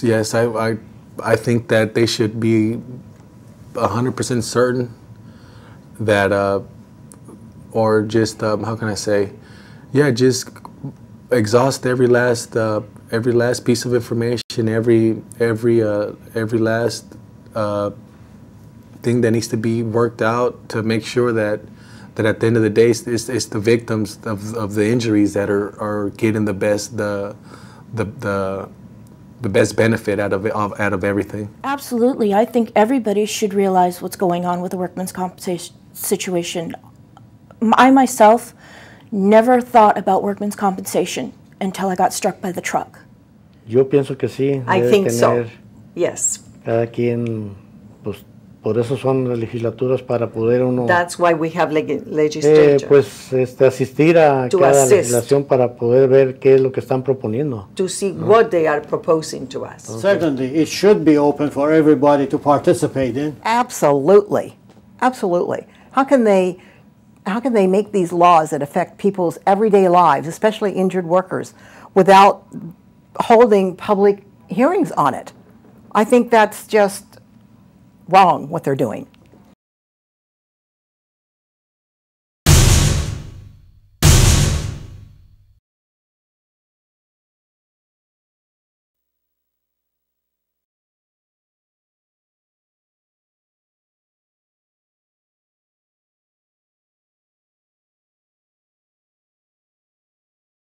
Yes, I think that they should be 100% certain that, or just how can I say, yeah, just exhaust every last piece of information, every last thing that needs to be worked out to make sure that at the end of the day, it's the victims of the injuries that are getting the best benefit out of everything. Absolutely. I think everybody should realize what's going on with the workman's compensation situation. I myself never thought about workman's compensation until I got struck by the truck. Yo pienso que sí. I think so. Yes. Cada quien, pues, por eso son las legislaturas para poder uno. That's why we have legislature. Pues asistir a cada legislación para poder ver qué es lo que están proponiendo. To see what they are proposing to us. Secondly, it should be open for everybody to participate in. Absolutely, absolutely. How can they make these laws that affect people's everyday lives, especially injured workers, without holding public hearings on it? I think that's just wrong what they're doing.